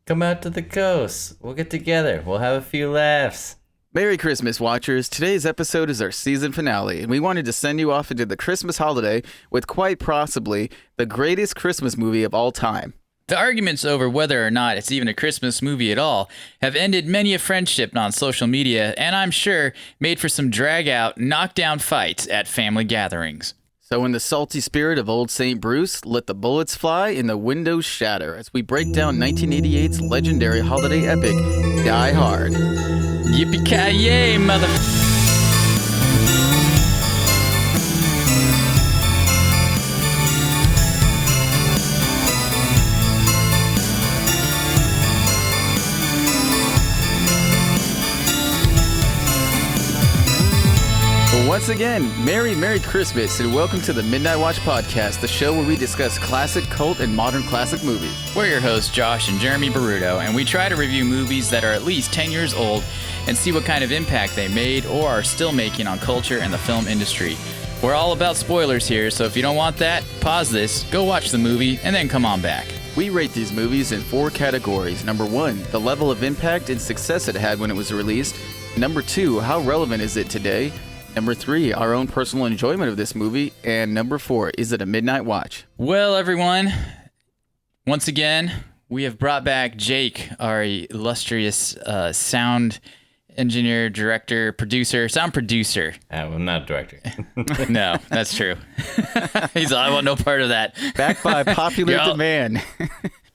Come out to the coast. We'll get together. We'll have a few laughs. Merry Christmas, watchers. Today's episode is our season finale, and we wanted to send you off into the Christmas holiday with quite possibly the greatest Christmas movie of all time. The arguments over whether or not it's even a Christmas movie at all have ended many a friendship on social media, and I'm sure made for some drag-out, knockdown fights at family gatherings. So in the salty spirit of old St. Bruce, let the bullets fly and the windows shatter as we break down 1988's legendary holiday epic, Die Hard. Yippee-ki-yay, mother... Once again, Merry Christmas, and welcome to the Midnight Watch Podcast, the show where we discuss classic, cult, and modern classic movies. We're your hosts, Josh and Jeremy Baruto, and we try to review movies that are at least 10 years old and see what kind of impact they made or are still making on culture and the film industry. We're all about spoilers here, so if you don't want that, pause this, go watch the movie, and then come on back. We rate these movies in 4 categories. Number 1, the level of impact and success it had when it was released. Number 2, how relevant is it today? Number 3, our own personal enjoyment of this movie. And number 4, is it a midnight watch? Well, everyone, once again, we have brought back Jake, our illustrious sound engineer, director, producer, sound producer. I'm not a director. No, that's true. I want no part of that. Back by popular demand.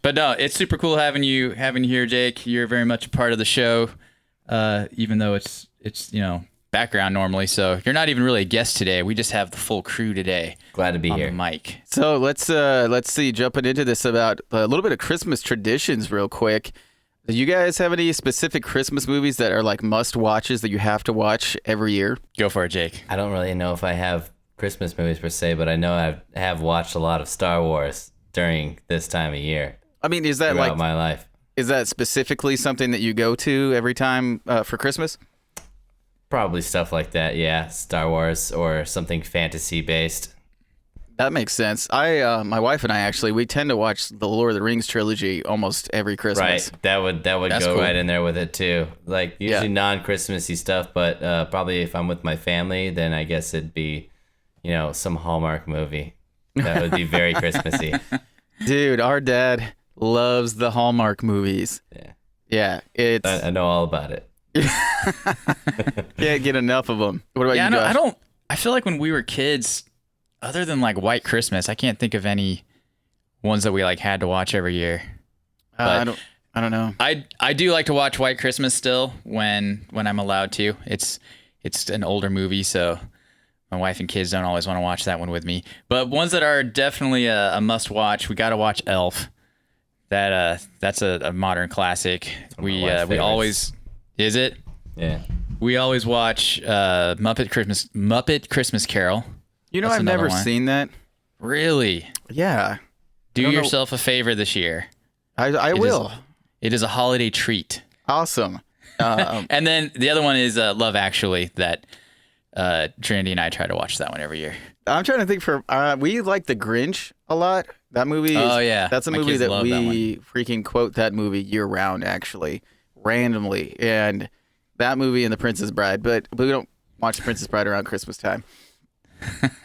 But no, it's super cool having you here, Jake. You're very much a part of the show, even though it's background normally, so you're not even really a guest today. We just have the full crew today. Glad to be here. On the mic. So let's see, jumping into this about a little bit of Christmas traditions real quick. Do you guys have any specific Christmas movies that are like must watches that you have to watch every year? Go for it, Jake. I don't really know if I have Christmas movies per se, but I know I have watched a lot of Star Wars during this time of year. I mean, is that throughout like my life? Is that specifically something that you go to every time for Christmas? Probably stuff like that, yeah. Star Wars or something fantasy based. That makes sense. My wife and I actually, we tend to watch the Lord of the Rings trilogy almost every Christmas. Right, that would That's go cool. right in there with it too. Like usually non-Christmassy stuff, but probably if I'm with my family, then I guess it'd be, some Hallmark movie. That would be very Christmassy. Dude, our dad loves the Hallmark movies. Yeah, it's I know all about it. Can't get enough of them. What about you, Josh? I feel like when we were kids, other than like White Christmas, I can't think of any ones that we like had to watch every year. I don't know. I do like to watch White Christmas still when I'm allowed to. It's an older movie, so my wife and kids don't always want to watch that one with me. But ones that are definitely a must watch, we got to watch Elf. That's a modern classic. We always. Is it? Yeah. We always watch Muppet Christmas Carol. That's I've never seen that. Really? Yeah. Do yourself a favor this year. I will. It is a holiday treat. Awesome. And then the other one is Love Actually, that Trinity and I try to watch that one every year. I'm trying to think we like The Grinch a lot. That movie that's a movie that we freaking quote that movie year round, actually. Randomly, and that movie and The Princess Bride, but we don't watch The Princess Bride around Christmas time.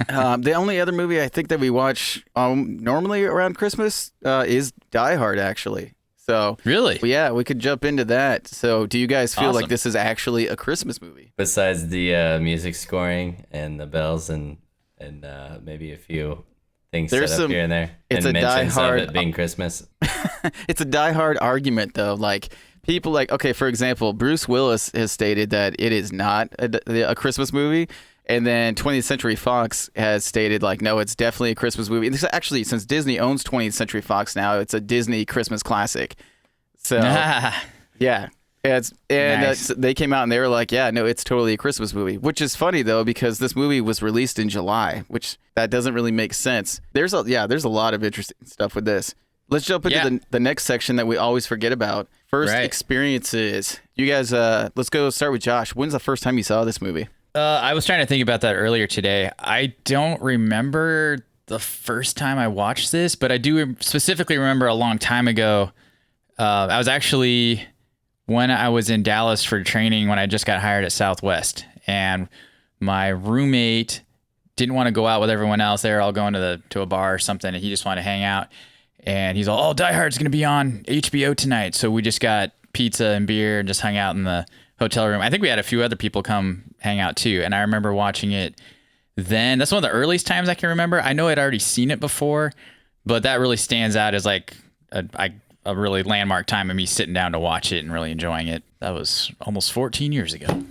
The only other movie I think that we watch normally around Christmas is Die Hard, actually. So really, we could jump into that. So do you guys feel like this is actually a Christmas movie? Besides the music scoring and the bells and maybe a few things set up here and there, it's and a Die Hard of it being Christmas. It's a Die Hard argument, though. Like, people for example, Bruce Willis has stated that it is not a Christmas movie. And then 20th Century Fox has stated, no, it's definitely a Christmas movie. And actually, since Disney owns 20th Century Fox now, it's a Disney Christmas classic. So, yeah. Nice. They came out and they were like, yeah, no, it's totally a Christmas movie. Which is funny, though, because this movie was released in July, which that doesn't really make sense. There's a lot of interesting stuff with this. Let's jump into the next section that we always forget about. First experiences. You guys, let's go start with Josh. When's the first time you saw this movie? I was trying to think about that earlier today. I don't remember the first time I watched this, but I do specifically remember a long time ago I was actually, when I was in Dallas for training, when I just got hired at Southwest, and my roommate didn't want to go out with everyone else. They were all going to a bar or something, and he just wanted to hang out. And he's all, "Oh, Die Hard's going to be on HBO tonight." So we just got pizza and beer and just hung out in the hotel room. I think we had a few other people come hang out too. And I remember watching it then. That's one of the earliest times I can remember. I know I'd already seen it before, but that really stands out as like a really landmark time of me sitting down to watch it and really enjoying it. That was almost 14 years ago.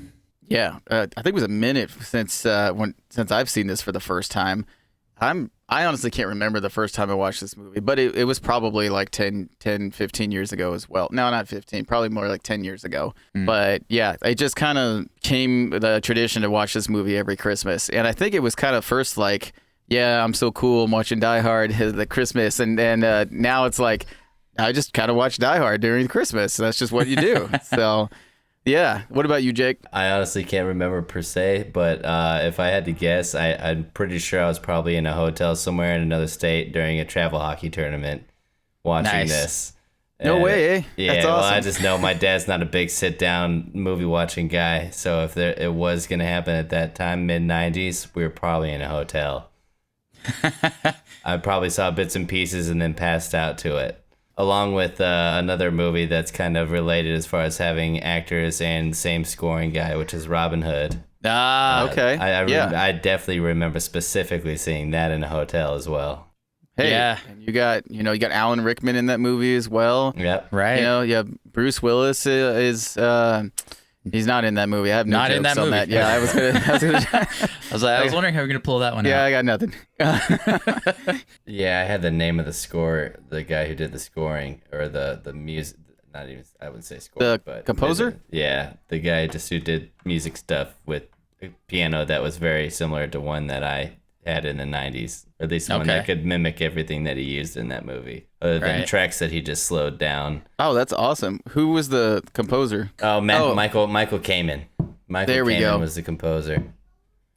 Yeah, I think it was a minute since I've seen this for the first time. I honestly can't remember the first time I watched this movie, but it was probably like 10, 15 years ago as well. No, not 15, probably more like 10 years ago. But yeah, it just kind of came the tradition to watch this movie every Christmas. And I think it was kind of first like, yeah, I'm so cool, I'm watching Die Hard at Christmas. And then now it's like, I just kind of watch Die Hard during Christmas. That's just what you do. So... yeah. What about you, Jake? I honestly can't remember per se, but if I had to guess, I'm pretty sure I was probably in a hotel somewhere in another state during a travel hockey tournament watching this. No way, eh? Yeah, that's awesome. Well, I just know my dad's not a big sit-down movie-watching guy, so if it was going to happen at that time, mid-'90s, we were probably in a hotel. I probably saw bits and pieces and then passed out to it. Along with another movie that's kind of related as far as having actors and same scoring guy, which is Robin Hood. Ah, okay. I definitely remember specifically seeing that in a hotel as well. Hey, yeah. And you got Alan Rickman in that movie as well. Yep. Right. Yeah, Bruce Willis is he's not in that movie. I have no Not jokes in that on movie. that. Yeah, I I was wondering how we're going to pull that one out. Yeah, I got nothing. Yeah, I had the name of the score, the guy who did the scoring or the music. Not even, I wouldn't say score, but composer. The guy just who did music stuff with a piano that was very similar to one that I had in the 90s, or at least one that could mimic everything that he used in that movie, other than tracks that he just slowed down. Oh, that's awesome. Who was the composer? Michael Kamen. There we go. Was the composer.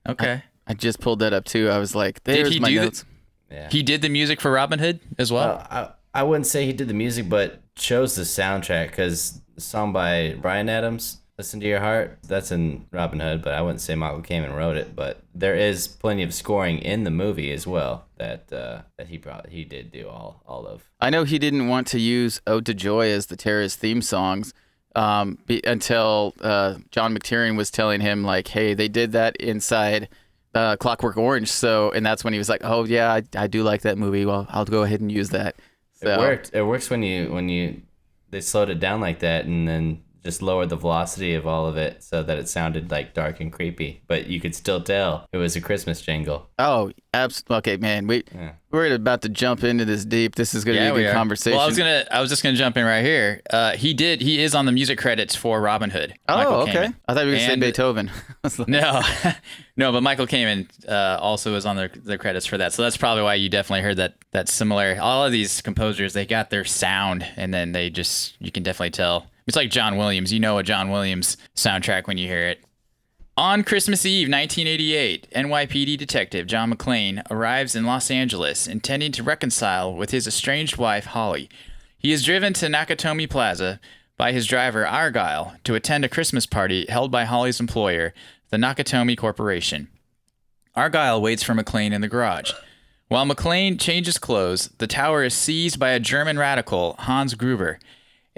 Okay. I just pulled that up too. I was like, there's my notes. Yeah. He did the music for Robin Hood as well? I wouldn't say he did the music, but chose the soundtrack, because the song by Bryan Adams, "Listen to Your Heart," that's in Robin Hood, but I wouldn't say Michael Kamen wrote it. But there is plenty of scoring in the movie as well that he did do all of. I know he didn't want to use "Ode to Joy" as the Terrorist theme songs until John Mctiernan was telling him like, hey, they did that inside Clockwork Orange. So, and that's when he was like, oh yeah, I do like that movie. Well, I'll go ahead and use that. So, it worked. It works when they slowed it down like that and then just lowered the velocity of all of it so that it sounded like dark and creepy, but you could still tell it was a Christmas jingle. Oh, absolutely. Okay, man, we're about to jump into this deep. This is going to be a good conversation. Well, I was just gonna jump in right here. He is on the music credits for Robin Hood. Oh, Michael okay. Kamen. I thought you were going to say Beethoven. No, but Michael Kamen also is on the credits for that. So that's probably why you definitely heard that similar. All of these composers, they got their sound, and then you can definitely tell. It's like John Williams. You know a John Williams soundtrack when you hear it. On Christmas Eve, 1988, NYPD detective John McClane arrives in Los Angeles, intending to reconcile with his estranged wife, Holly. He is driven to Nakatomi Plaza by his driver, Argyle, to attend a Christmas party held by Holly's employer, the Nakatomi Corporation. Argyle waits for McClane in the garage. While McClane changes clothes, the tower is seized by a German radical, Hans Gruber,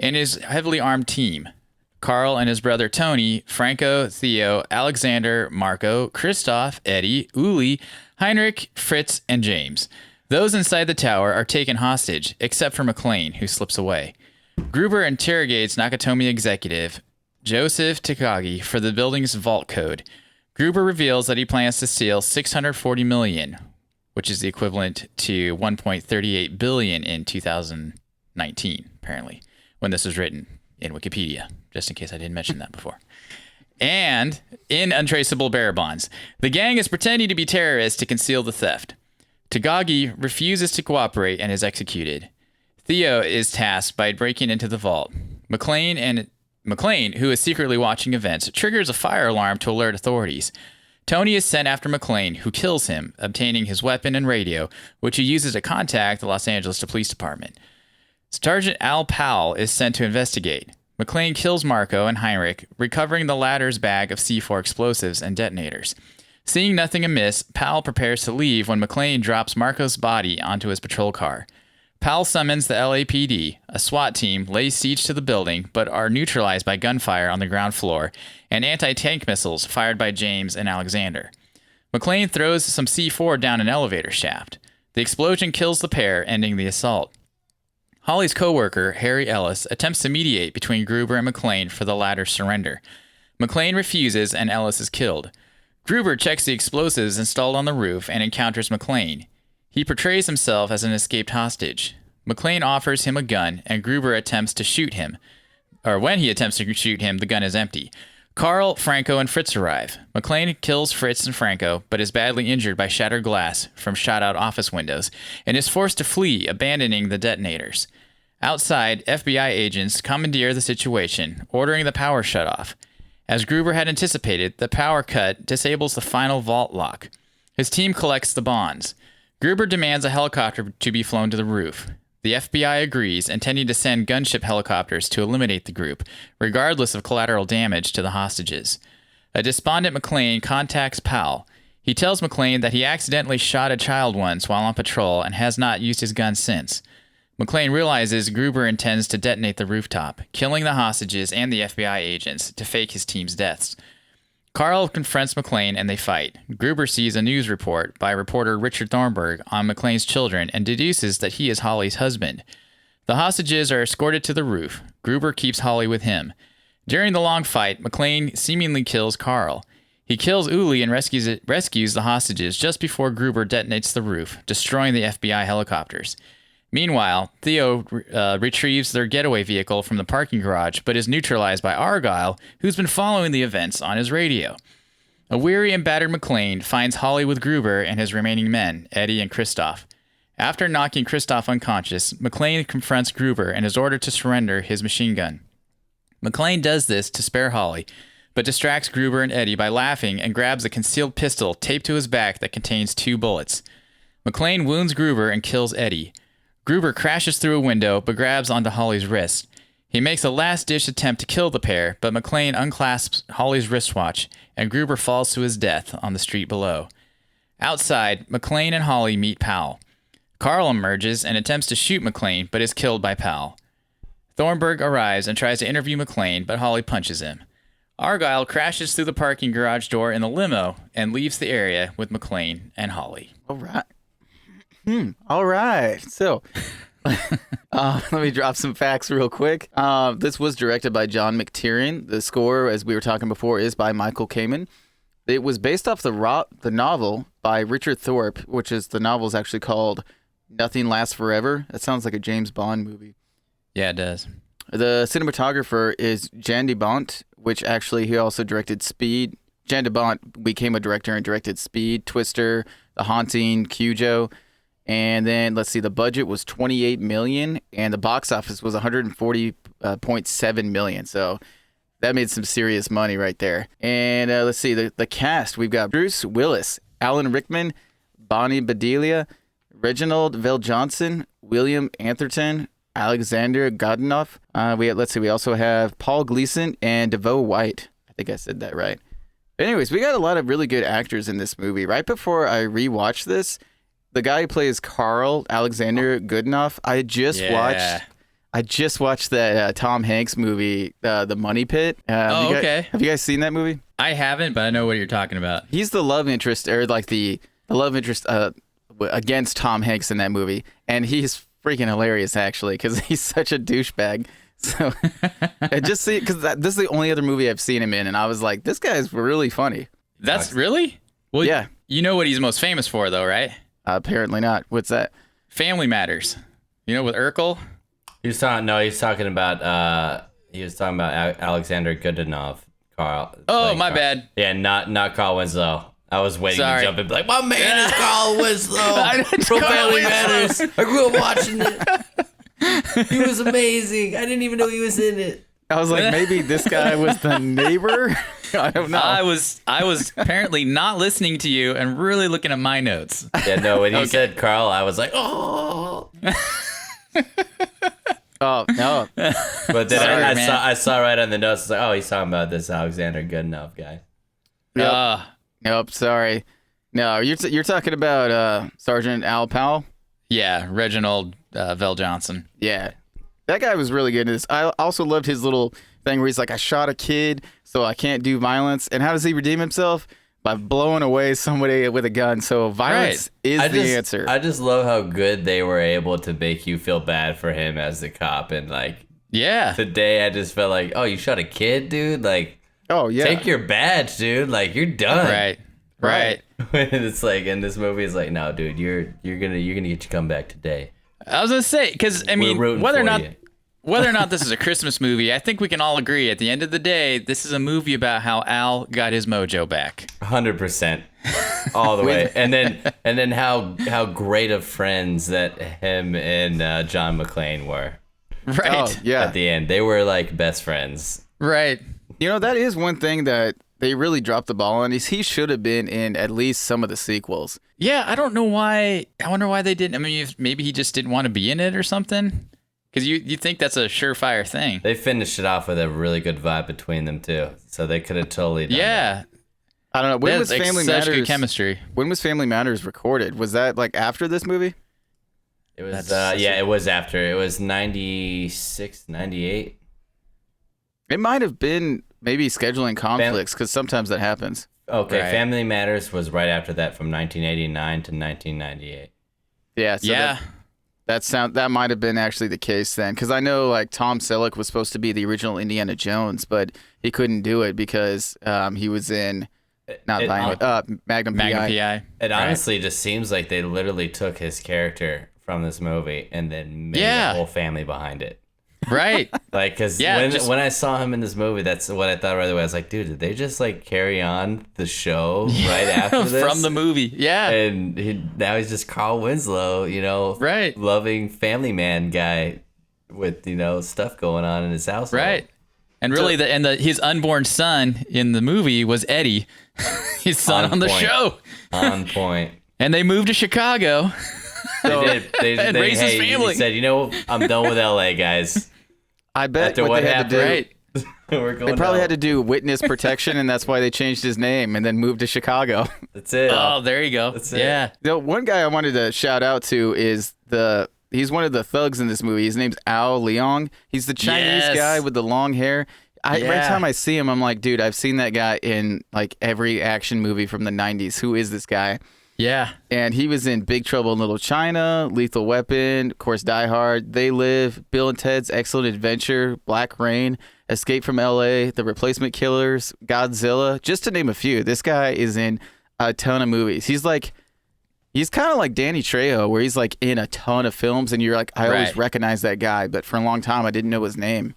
and his heavily armed team. Carl and his brother Tony, Franco, Theo, Alexander, Marco, Christoph, Eddie, Uli, Heinrich, Fritz, and James. Those inside the tower are taken hostage, except for McClane, who slips away. Gruber interrogates Nakatomi executive Joseph Takagi for the building's vault code. Gruber reveals that he plans to steal $640 million, which is the equivalent to $1.38 billion in 2019, apparently, when this was written in Wikipedia, just in case I didn't mention that before. And in Untraceable Bearer Bonds, the gang is pretending to be terrorists to conceal the theft. Takagi refuses to cooperate and is executed. Theo is tasked by breaking into the vault. McClane, who is secretly watching events, triggers a fire alarm to alert authorities. Tony is sent after McClane, who kills him, obtaining his weapon and radio, which he uses to contact the Los Angeles Police Department. Sergeant Al Powell is sent to investigate. McClane kills Marco and Heinrich, recovering the latter's bag of C4 explosives and detonators. Seeing nothing amiss, Powell prepares to leave when McClane drops Marco's body onto his patrol car. Powell summons the LAPD. A SWAT team lays siege to the building, but are neutralized by gunfire on the ground floor and anti-tank missiles fired by James and Alexander. McClane throws some C4 down an elevator shaft. The explosion kills the pair, ending the assault. Holly's co-worker, Harry Ellis, attempts to mediate between Gruber and McClane for the latter's surrender. McClane refuses, and Ellis is killed. Gruber checks the explosives installed on the roof and encounters McClane. He portrays himself as an escaped hostage. McClane offers him a gun, and Gruber attempts to shoot him. When he attempts to shoot him, the gun is empty. Carl, Franco, and Fritz arrive. McClane kills Fritz and Franco, but is badly injured by shattered glass from shot-out office windows, and is forced to flee, abandoning the detonators. Outside, FBI agents commandeer the situation, ordering the power shut-off. As Gruber had anticipated, the power cut disables the final vault lock. His team collects the bonds. Gruber demands a helicopter to be flown to the roof. The FBI agrees, intending to send gunship helicopters to eliminate the group, regardless of collateral damage to the hostages. A despondent McClane contacts Powell. He tells McClane that he accidentally shot a child once while on patrol and has not used his gun since. McClane realizes Gruber intends to detonate the rooftop, killing the hostages and the FBI agents to fake his team's deaths. Carl confronts McClane and they fight. Gruber sees a news report by reporter Richard Thornburg on McClane's children and deduces that he is Holly's husband. The hostages are escorted to the roof. Gruber keeps Holly with him. During the long fight, McClane seemingly kills Carl. He kills Uli and rescues the hostages just before Gruber detonates the roof, destroying the FBI helicopters. Meanwhile, Theo retrieves their getaway vehicle from the parking garage, but is neutralized by Argyle, who's been following the events on his radio. A weary and battered McClane finds Holly with Gruber and his remaining men, Eddie and Christoph. After knocking Christoph unconscious, McClane confronts Gruber and is ordered to surrender his machine gun. McClane does this to spare Holly, but distracts Gruber and Eddie by laughing and grabs a concealed pistol taped to his back that contains 2 bullets. McClane wounds Gruber and kills Eddie. Gruber crashes through a window but grabs onto Holly's wrist. He makes a last-ditch attempt to kill the pair, but McClane unclasps Holly's wristwatch, and Gruber falls to his death on the street below. Outside, McClane and Holly meet Powell. Carl emerges and attempts to shoot McClane, but is killed by Powell. Thornburg arrives and tries to interview McClane, but Holly punches him. Argyle crashes through the parking garage door in the limo and leaves the area with McClane and Holly. All right. All right. So, let me drop some facts real quick. This was directed by John Mctiernan. The score, as we were talking before, is by Michael Kamen. It was based off the novel by Richard Thorpe, which is the novel is actually called Nothing Lasts Forever. That sounds like a James Bond movie. Yeah, it does. The cinematographer is Jan de Bont, which actually he also directed Speed. Jan de Bont became a director and directed Speed, Twister, The Haunting, Cujo. And then, let's see, the budget was $28 million, and the box office was $140.7 million. So that made some serious money right there. And let's see, the cast. We've got Bruce Willis, Alan Rickman, Bonnie Bedelia, Reginald VelJohnson, William Atherton, Alexander Godunov. We also have Paul Gleason and DeVoe White. I think I said that right. Anyways, we got a lot of really good actors in this movie. Right before I rewatched this, the guy who plays Carl, Alexander Goodenough, I just watched that Tom Hanks movie, The Money Pit. Okay. Have you guys seen that movie? I haven't, but I know what you're talking about. He's the love interest, or like the love interest against Tom Hanks in that movie. And he's freaking hilarious, actually, because he's such a douchebag. So, because this is the only other movie I've seen him in, and I was like, this guy's really funny. That's really? Well, yeah. You know what he's most famous for, though, right? Apparently not. What's that? Family Matters. You know, with Urkel? He was talking about Alexander Goodenough, Carl. Oh, my bad. Yeah, not Carl Winslow. I was waiting to jump in and be like, my man is Carl Winslow from Family Matters. I grew up watching it. He was amazing. I didn't even know he was in it. I was like, maybe this guy was the neighbor? I don't know. I was apparently not listening to you and really looking at my notes. Yeah, no, when you said Carl, I was like, oh. Oh no. But then Sorry, I man. saw right on the notes. It's like, oh, he's talking about this Alexander Goodenough guy. Yep. Nope. Sorry. No, you're talking about Sergeant Al Powell. Yeah, Reginald Vell Johnson. Yeah, that guy was really good in this. I also loved his little thing where he's like, I shot a kid, so I can't do violence. And how does he redeem himself? By blowing away somebody with a gun. So violence is the answer. I just love how good they were able to make you feel bad for him as the cop. And like, Yeah. today I just felt like, oh, you shot a kid, dude? Like, Oh yeah. take your badge, dude. Like, you're done. Right. It's like in this movie, it's like, no, dude, you're gonna get your comeback today. I was gonna say, because I mean, We're rooting whether or for not you. whether or not this is a Christmas movie, I think we can all agree at the end of the day, this is a movie about how Al got his mojo back. 100%, all the way, and then how great of friends that him and John McClane were. Right. Oh yeah. At the end, they were like best friends. Right. You know, that is one thing that they really dropped the ball on. Is he should have been in at least some of the sequels. Yeah, I don't know why. I wonder why they didn't. I mean, maybe he just didn't want to be in it or something. Because you think that's a surefire thing. They finished it off with a really good vibe between them too, so they could have totally done that. Yeah. I don't know. When That's was Family such good Matters? chemistry. When was Family Matters recorded? Was that like after this movie? It was That's- it was after. It was 96, 98. It might have been maybe scheduling conflicts because sometimes that happens. Okay, Right. Family Matters was right after that, from 1989 to 1998. Yeah. So Yeah. that might have been actually the case then, because I know like Tom Selleck was supposed to be the original Indiana Jones, but he couldn't do it because he was in Magnum Magnum PI. PI. It Right. honestly just seems like they literally took his character from this movie and then made Yeah. a whole family behind it. Right. Like, because Yeah, when, just- when I saw him in this movie, that's what I thought right away. I was like, dude, did they just like carry on the show right after this? From the movie. Yeah. And now he's just Carl Winslow, Right. loving family man guy with, stuff going on in his house. Right. And really, his unborn son in the movie was Eddie, his son on the point. show. On point. And they moved to Chicago. They did. And raised his He family. said, I'm done with LA, guys. I bet After what what they had to happened, do. Right. We're going They probably home. had to do witness protection, and that's why they changed his name and then moved to Chicago. That's it. Oh, there you go. That's it. Yeah. The one guy I wanted to shout out to is he's one of the thugs in this movie. His name's Ao Leong. He's the Chinese Yes. guy with the long hair. Every Yeah. time I see him, I'm like, dude, I've seen that guy in like every action movie from the 90s. Who is this guy? Yeah. And he was in Big Trouble in Little China, Lethal Weapon, of course, Die Hard, They Live, Bill and Ted's Excellent Adventure, Black Rain, Escape from L.A., The Replacement Killers, Godzilla, just to name a few. This guy is in a ton of movies. He's kind of like Danny Trejo, where he's like in a ton of films, and you're like, I always Right. recognize that guy, but for a long time, I didn't know his name.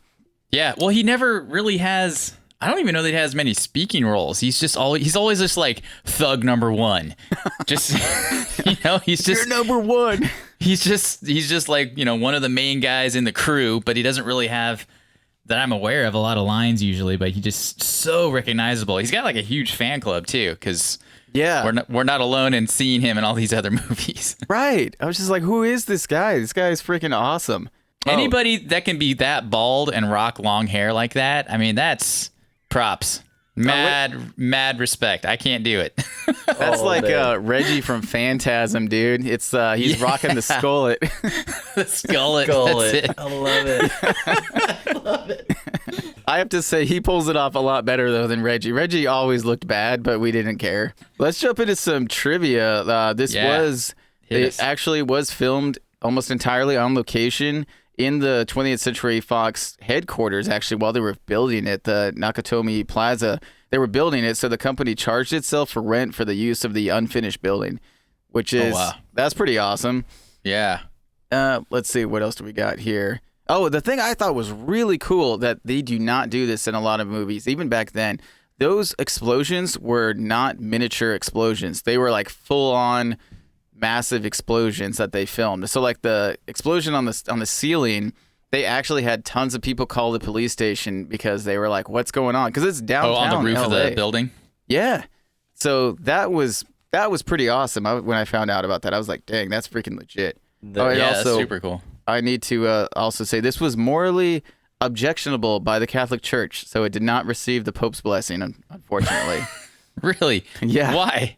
Yeah. Well, he never really has. I don't even know that he has many speaking roles. He's always just like thug number one. Just he's just You're number one. he's just like, one of the main guys in the crew, but he doesn't really have, that I'm aware of, a lot of lines usually, but he just so recognizable. He's got like a huge fan club too, because Yeah. we're not alone in seeing him in all these other movies. Right. I was just like, who is this guy? This guy is freaking awesome. Anybody that can be that bald and rock long hair like that, I mean, that's props. Mad respect. I can't do it. That's Oh, like man. Reggie from Phantasm, dude. It's he's rocking the skullet. The skullet. Gullet. That's it. I love it. I love it. I have to say he pulls it off a lot better though than Reggie. Reggie always looked bad, but we didn't care. Let's jump into some trivia. This Yeah. was Hit it us. actually was filmed almost entirely on location in the 20th Century Fox headquarters. Actually, while they were building it, the Nakatomi Plaza, they were building it, so the company charged itself for rent for the use of the unfinished building, which is wow. that's pretty awesome. Yeah. Let's see, what else do we got here? Oh, the thing I thought was really cool that they do not do this in a lot of movies, even back then. Those explosions were not miniature explosions. They were like full on massive explosions that they filmed. So like the explosion on the ceiling, they actually had tons of people call the police station because they were like, what's going on? Because it's downtown on the roof of LA. the building. Yeah. So that was pretty awesome. When I found out about that, I was like, dang, that's freaking legit. Yeah, Yeah, that's super cool. I need to also say this was morally objectionable by the Catholic Church, so it did not receive the Pope's blessing, unfortunately. Really? Yeah. Why?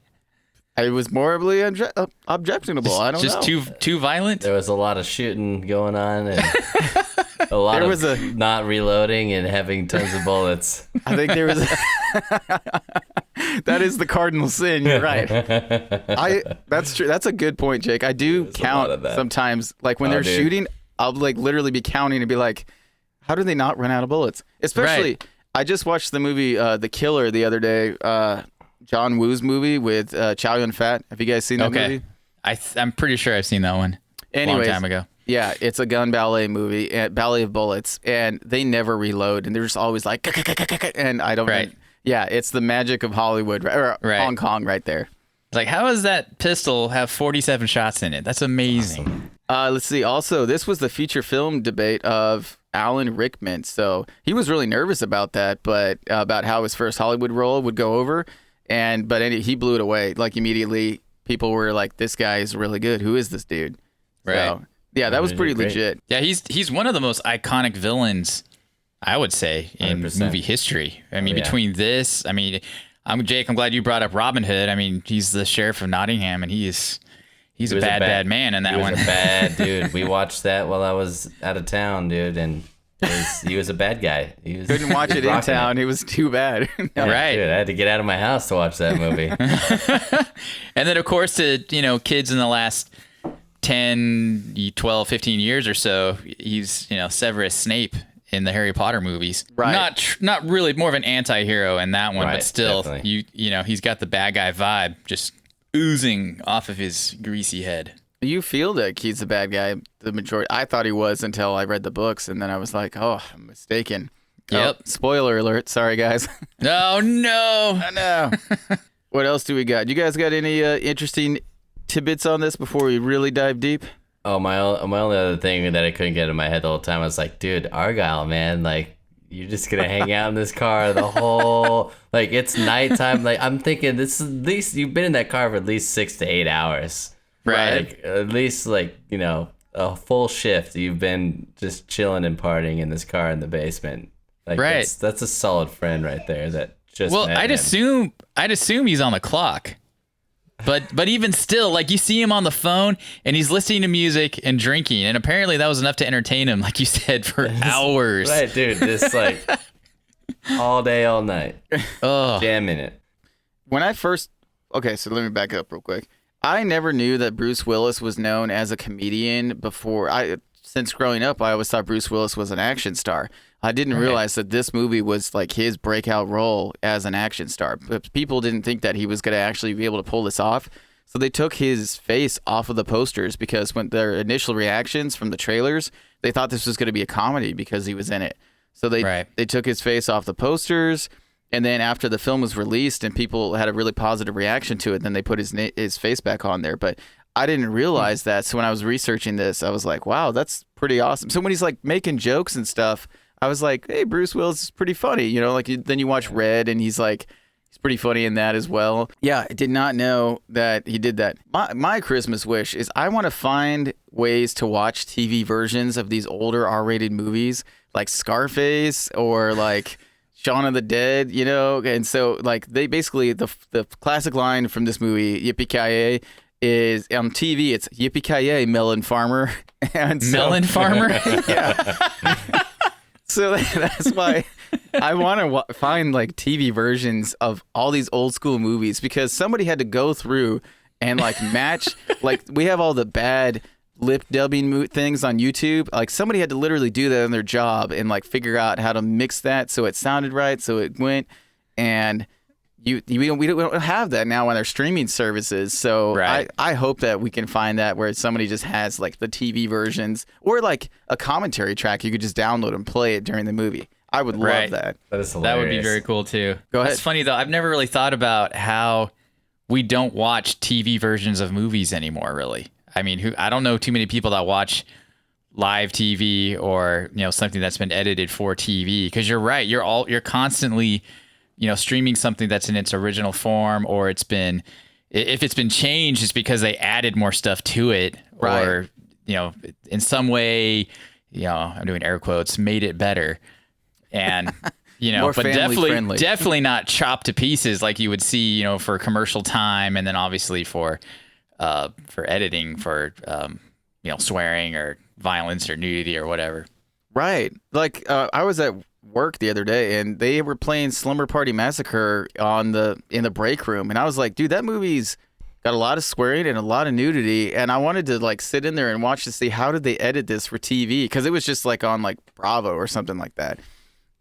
It was morally objectionable. I don't know. Just too violent? There was a lot of shooting going on and a lot not reloading and having tons of bullets. I think there was that is the cardinal sin. You're right. That's true. That's a good point, Jake. I do count sometimes, like when they're shooting, I'll like literally be counting and be like, how do they not run out of bullets? Especially, I just watched the movie The Killer the other day, John Woo's movie with Chow Yun-fat. Have you guys seen that movie? I'm pretty sure I've seen that one. Anyways, a long time ago. Yeah, it's a gun ballet movie, ballet of bullets, and they never reload, and they're just always like, and I don't. Right. Yeah, it's the magic of Hollywood, or Hong Kong, right there. Like, how does that pistol have 47 shots in it? That's amazing. Awesome. Let's see. Also, this was the feature film debate of Alan Rickman, so he was really nervous about that, but about how his first Hollywood role would go over, but he blew it away. Like immediately, people were like, "This guy is really good. Who is this dude?" Right. So, yeah, that was pretty legit. Yeah, he's one of the most iconic villains, I would say, in 100%. Movie history. I mean, between this, I mean, Jake, I'm glad you brought up Robin Hood. I mean, he's the sheriff of Nottingham, and he's a bad man in that one. He was a bad dude. We watched that while I was out of town, dude, and he was a bad guy. Couldn't watch it in town. It was too bad. Right. Dude, I had to get out of my house to watch that movie. And then, of course, to kids in the last 10, 12, 15 years or so, he's, Severus Snape in the Harry Potter movies. Right. Not really, more of an anti-hero in that one, right, but still, definitely. He's got the bad guy vibe just oozing off of his greasy head. You feel that he's the bad guy, the majority. I thought he was until I read the books, and then I was like, oh, I'm mistaken. Yep. Oh, spoiler alert. Sorry, guys. Oh, no. I know. What else do we got? You guys got any interesting tidbits on this before we really dive deep? Oh, my only other thing that I couldn't get in my head the whole time, I was like, dude, Argyle, man, like, you're just gonna hang out in this car the whole, like, it's nighttime. Like, I'm thinking this is, at least you've been in that car for at least 6 to 8 hours, right? Like, at least like, a full shift. You've been just chilling and partying in this car in the basement. Like, right. That's a solid friend right there. That just I'd assume he's on the clock. But even still, like, you see him on the phone and he's listening to music and drinking, and apparently that was enough to entertain him, like you said, for hours. Right, dude, just like all day, all night, jamming it. When I first, so let me back up real quick. I never knew that Bruce Willis was known as a comedian before. Since growing up, I always thought Bruce Willis was an action star. I didn't realize that this movie was like his breakout role as an action star. But people didn't think that he was going to actually be able to pull this off. So they took his face off of the posters because when their initial reactions from the trailers, they thought this was going to be a comedy because he was in it. So they took his face off the posters. And then after the film was released and people had a really positive reaction to it, then they put his face back on there. But I didn't realize that. So when I was researching this, I was like, wow, that's pretty awesome. So when he's like making jokes and stuff, I was like, hey, Bruce Willis is pretty funny. Then you watch Red and he's pretty funny in that as well. Yeah, I did not know that he did that. My Christmas wish is I want to find ways to watch TV versions of these older R-rated movies like Scarface or like Shaun of the Dead, And so like they basically, the classic line from this movie, Yippee-ki-yay, is on TV, it's Yippee-ki-yay, melon farmer. And melon farmer? Yeah. So that's why I want to find like TV versions of all these old school movies, because somebody had to go through and like match, like we have all the bad lip dubbing things on YouTube. Like somebody had to literally do that in their job and like figure out how to mix that so it sounded right, so it went. And we don't have that now on our streaming services. So I hope that we can find that where somebody just has like the TV versions or like a commentary track you could just download and play it during the movie. I would love that. That is hilarious. That would be very cool too. Go ahead. It's funny though. I've never really thought about how we don't watch TV versions of movies anymore, really. I mean, I don't know too many people that watch live TV or, something that's been edited for TV, because you're right. You're constantly streaming something that's in its original form, or if it's been changed, it's because they added more stuff to it, or in some way, I'm doing air quotes, made it better. And, More but family friendly. definitely not chopped to pieces like you would see, for commercial time. And then obviously for editing, for, swearing or violence or nudity or whatever. Right. Like I was at work the other day and they were playing Slumber Party Massacre in the break room. And I was like, dude, that movie's got a lot of swearing and a lot of nudity. And I wanted to like sit in there and watch to see how did they edit this for TV? Because it was just like on like Bravo or something like that.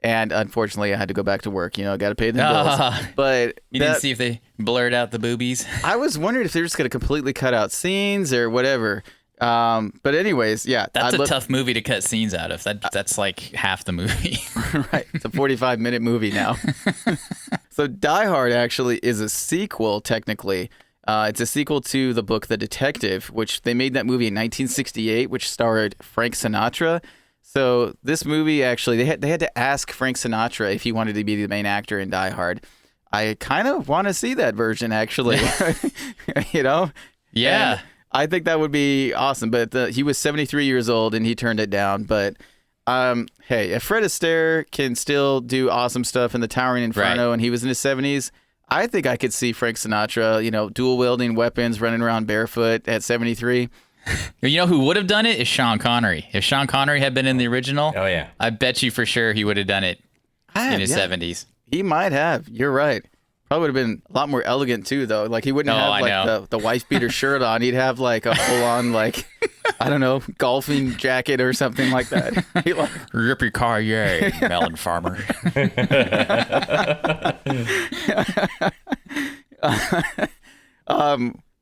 And unfortunately, I had to go back to work. Got to pay the bills. But you didn't see if they blurred out the boobies? I was wondering if they're just going to completely cut out scenes or whatever. But anyways, yeah. That's a tough movie to cut scenes out of. That's like half the movie. Right. It's a 45-minute movie now. So Die Hard actually is a sequel, technically. It's a sequel to the book The Detective, which they made that movie in 1968, which starred Frank Sinatra. So this movie actually, they had to ask Frank Sinatra if he wanted to be the main actor in Die Hard. I kind of want to see that version, actually. Yeah. And I think that would be awesome. But he was 73 years old and he turned it down. But hey, if Fred Astaire can still do awesome stuff in The Towering Inferno and he was in his 70s, I think I could see Frank Sinatra, dual wielding weapons, running around barefoot at 73. You know who would have done it is Sean Connery. If Sean Connery had been in the original, Oh yeah. I bet you for sure he would have done it in his 70s. He might have. You're right. Probably would have been a lot more elegant too, though. Like he wouldn't have like the wife beater shirt on. He'd have like a full on like I don't know, golfing jacket or something like that. Rippy car, yay, melon farmer.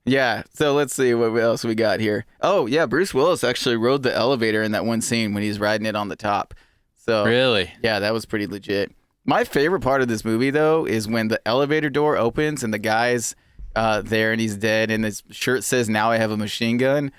Yeah. So let's see what else we got here. Oh yeah, Bruce Willis actually rode the elevator in that one scene when he's riding it on the top. So really, yeah, that was pretty legit. My favorite part of this movie, though, is when the elevator door opens and the guy's there and he's dead and his shirt says, "Now I have a machine gun."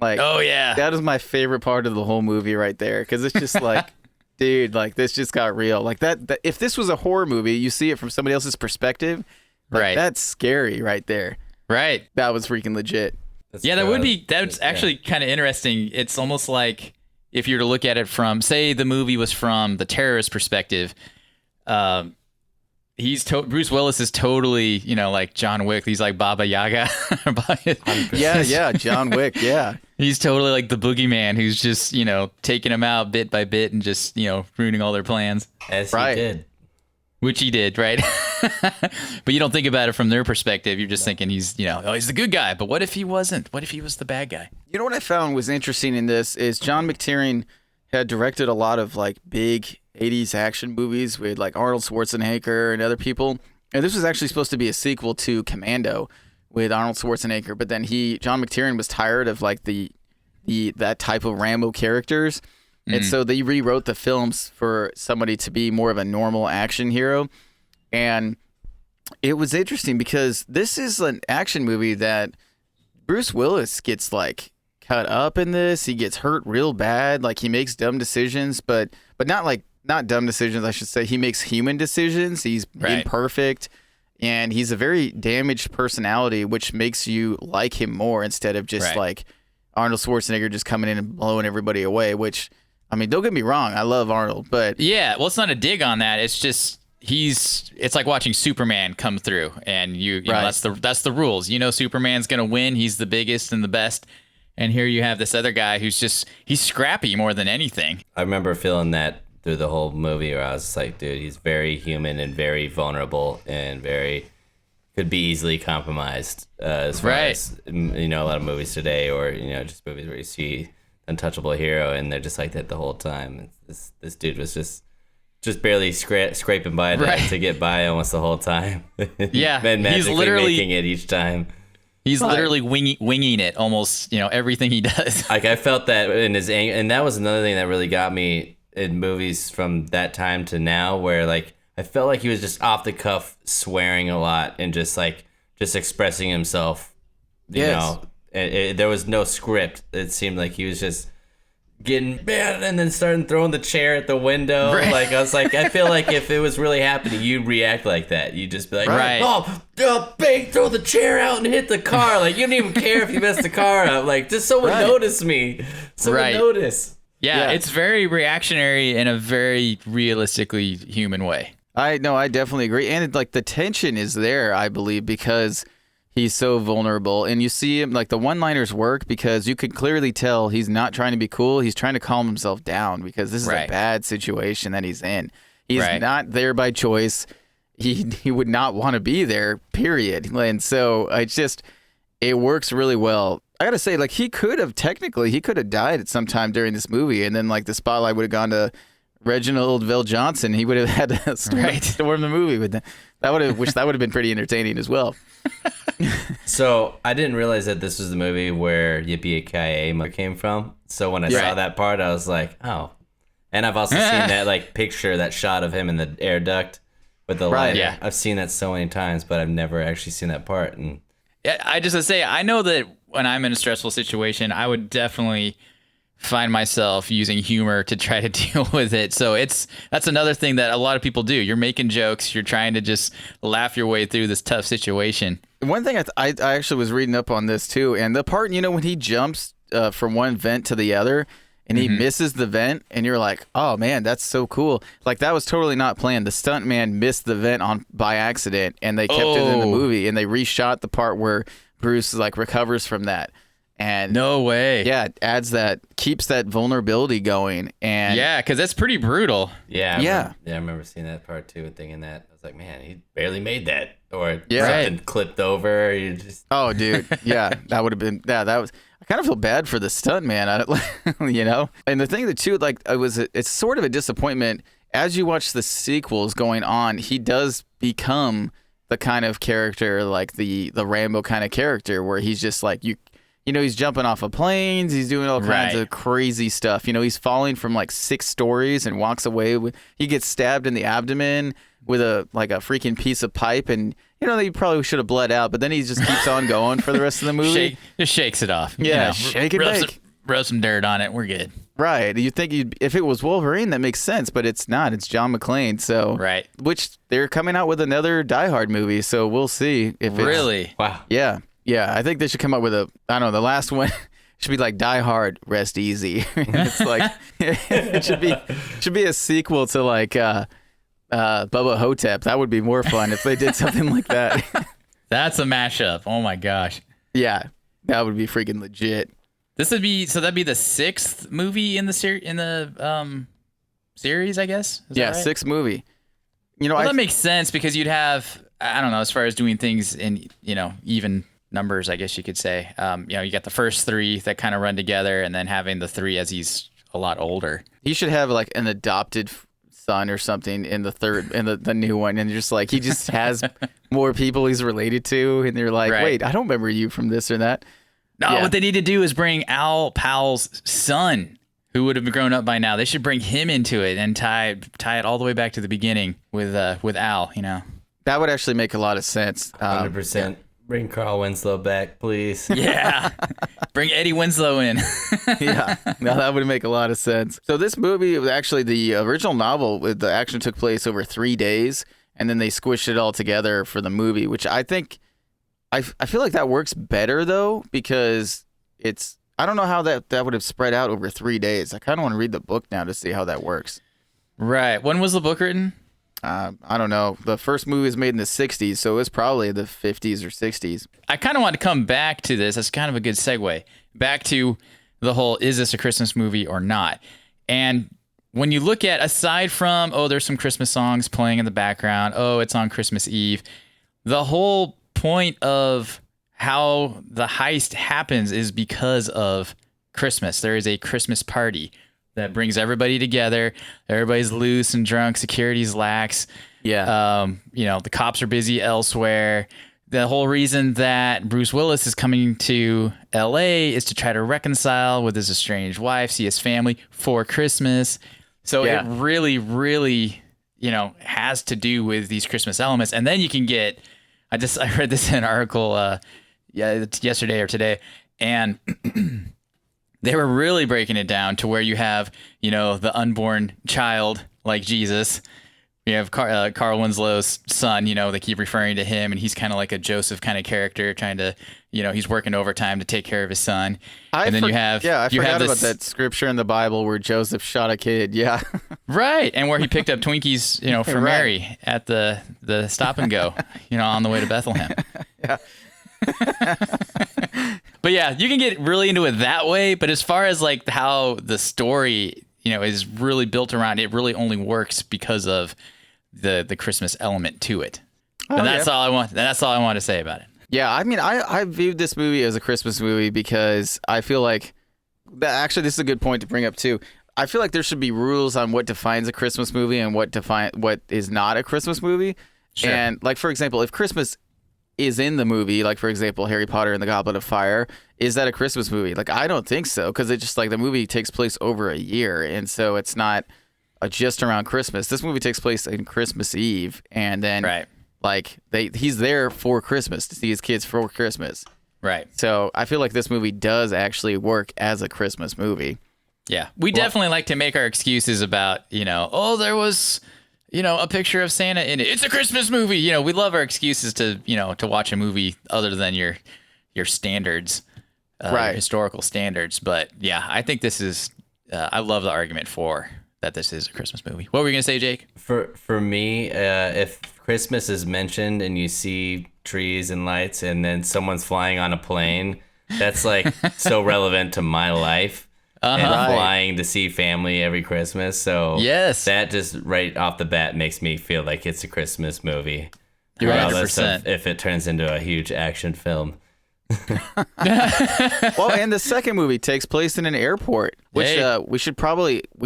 Like, oh yeah, that is my favorite part of the whole movie right there, because it's just like, dude, like this just got real. Like that. If this was a horror movie, you see it from somebody else's perspective. Like, right. That's scary right there. Right. That was freaking legit. That's actually kind of interesting. It's almost like if you were to look at it from, say, the movie was from the terrorist perspective. Bruce Willis is totally, like John Wick. He's like Baba Yaga. Yeah, John Wick. Yeah, he's totally like the boogeyman who's just, taking them out bit by bit and just, ruining all their plans. As he did. Which he did, right? But you don't think about it from their perspective. You're just thinking he's, he's the good guy. But what if he wasn't? What if he was the bad guy? You know what I found was interesting in this is John Mctiernan had directed a lot of like big 80s action movies with like Arnold Schwarzenegger and other people. And this was actually supposed to be a sequel to Commando with Arnold Schwarzenegger. But then John Mctiernan was tired of like that type of Rambo characters. And so they rewrote the films for somebody to be more of a normal action hero. And it was interesting because this is an action movie that Bruce Willis gets like cut up in this. He gets hurt real bad. Like he makes dumb decisions, but not dumb decisions, I should say. He makes human decisions. He's imperfect. And he's a very damaged personality, which makes you like him more instead of just like Arnold Schwarzenegger just coming in and blowing everybody away, which... I mean, don't get me wrong. I love Arnold, but... Yeah, well, it's not a dig on that. It's just, it's like watching Superman come through, and you know, that's the rules. Superman's going to win. He's the biggest and the best. And here you have this other guy who's he's scrappy more than anything. I remember feeling that through the whole movie where I was just like, dude, he's very human and very vulnerable and could be easily compromised as far as, a lot of movies today or, just movies where you see... untouchable hero, and they're just like that the whole time. This dude was just barely scraping by to get by almost the whole time. Yeah, and he's literally making it each time. He's literally winging it almost. Everything he does. Like I felt that in his anger, and that was another thing that really got me in movies from that time to now, where like I felt like he was just off the cuff swearing a lot and just expressing himself. You know. There was no script. It seemed like he was just getting mad and then starting throwing the chair at the window. Right. Like, I was like, I feel like if it was really happening, you'd react like that. You'd just be like, Right. bang, throw the chair out and hit the car. Like, you don't even care if you messed the car up. Like, just someone notice me. Someone notice. Yeah, it's very reactionary in a very realistically human way. I definitely agree. And like the tension is there, I believe, because he's so vulnerable. And you see him, like the one-liners work because you can clearly tell he's not trying to be cool. He's trying to calm himself down because this is a bad situation that he's in. He's not there by choice. He would not want to be there, period. And so it works really well. I got to say, like, he could have died at some time during this movie. And then like the spotlight would have gone to Reginald Vell Johnson. He would have had to storm the movie with that. That would have been pretty entertaining as well. So I didn't realize that this was the movie where Yippee-Ki-Yay came from. So when I saw that part, I was like, oh. And I've also seen that like picture, that shot of him in the air duct with the light. Yeah. I've seen that so many times, but I've never actually seen that part. And I just want to say, I know that when I'm in a stressful situation, I would definitely find myself using humor to try to deal with it. So that's another thing that a lot of people do. You're making jokes. You're trying to just laugh your way through this tough situation. One thing I actually was reading up on this too, and the part, when he jumps from one vent to the other and he misses the vent, and you're like, oh man, that's so cool. Like that was totally not planned. The stuntman missed the vent by accident, and they kept it in the movie, and they reshot the part where Bruce like recovers from that. And no way. Yeah, it keeps that vulnerability going. And yeah, because that's pretty brutal. I remember seeing that part too and thinking that. I was like, man, he barely made that. Or something clipped over. You just... Oh, dude. Yeah, that would have been, that was, I kind of feel bad for the stuntman, And the thing that too, like, it's sort of a disappointment. As you watch the sequels going on, he does become the kind of character, like the Rambo kind of character, where he's just like, he's jumping off of planes. He's doing all kinds of crazy stuff. He's falling from like 6 stories and walks away. He gets stabbed in the abdomen with a freaking piece of pipe, and he probably should have bled out, but then he just keeps on going for the rest of the movie. Just shakes it off. Yeah, shake and bake. Rub some dirt on it. We're good. Right. You think if it was Wolverine, that makes sense, but it's not. It's John McClane. So which they're coming out with another Die Hard movie, so we'll see if it's really. Wow. Yeah. Yeah, I think they should come up with the last one should be like Die Hard, Rest Easy. It's like it should be a sequel to like Bubba Hotep. That would be more fun if they did something like that. That's a mashup. Oh my gosh. Yeah, that would be freaking legit. That'd be the 6th movie in the series, I guess. Is that right? 6th movie. That makes sense because you'd have, I don't know, as far as doing things in even numbers, I guess you could say. You got the first 3 that kind of run together, and then having the 3 as he's a lot older. He should have like an adopted son or something in the third, in the new one, and just like he just has more people he's related to, and they're like, wait, I don't remember you from this or that. No, what they need to do is bring Al Powell's son, who would have grown up by now. They should bring him into it and tie it all the way back to the beginning with Al. That would actually make a lot of sense. 100%. Bring Carl Winslow back, please. Yeah. Bring Eddie Winslow in. Yeah. No, that would make a lot of sense. So this movie was actually the original novel. The action took place over 3 days, and then they squished it all together for the movie, which I think, I feel like that works better, though, because I don't know how that would have spread out over 3 days. I kind of want to read the book now to see how that works. Right. When was the book written? I don't know. The first movie was made in the 60s, so it was probably the 50s or 60s. I kind of want to come back to this. That's kind of a good segue. Back to the whole, is this a Christmas movie or not? And when you look at, aside from, there's some Christmas songs playing in the background, it's on Christmas Eve, the whole point of how the heist happens is because of Christmas. There is a Christmas party that brings everybody together. Everybody's loose and drunk. Security's lax. Yeah. The cops are busy elsewhere. The whole reason that Bruce Willis is coming to LA is to try to reconcile with his estranged wife, see his family for Christmas. So it really, really, has to do with these Christmas elements. And then you can get, I read this in an article yesterday or today, and They were really breaking it down to where you have, the unborn child like Jesus. You have Carl Winslow's son, they keep referring to him, and he's kind of like a Joseph kind of character, trying to, he's working overtime to take care of his son. I forgot about that scripture in the Bible where Joseph shot a kid. Yeah. Right. And where he picked up Twinkies, for right. Mary at the stop and go, on the way to Bethlehem. Yeah. But yeah, you can get really into it that way. But as far as like how the story, is really built around, it really only works because of the Christmas element to it. And that's all I want. That's all I want to say about it. Yeah, I mean, I viewed this movie as a Christmas movie because I feel like actually this is a good point to bring up too. I feel like there should be rules on what defines a Christmas movie and what is not a Christmas movie. Sure. And like, for example, if Christmas is in the movie, like for example, Harry Potter and the Goblet of Fire, is that a Christmas movie? Like, I don't think so, because it's just like the movie takes place over a year, and so it's not just around Christmas. This movie takes place in Christmas Eve, and then right. like he's there for Christmas to see his kids for Christmas. Right. So I feel like this movie does actually work as a Christmas movie. Yeah, we definitely like to make our excuses about, there was, a picture of Santa in it. It's a Christmas movie. We love our excuses to, to watch a movie other than your standards, right. Historical standards. But yeah, I think this is, I love the argument for that this is a Christmas movie. What were you going to say, Jake? For me, if Christmas is mentioned and you see trees and lights and then someone's flying on a plane, that's like so relevant to my life. And flying to see family every Christmas. So yes, that just right off the bat makes me feel like it's a Christmas movie. Regardless of if it turns into a huge action film. Well, and the second movie takes place in an airport, which we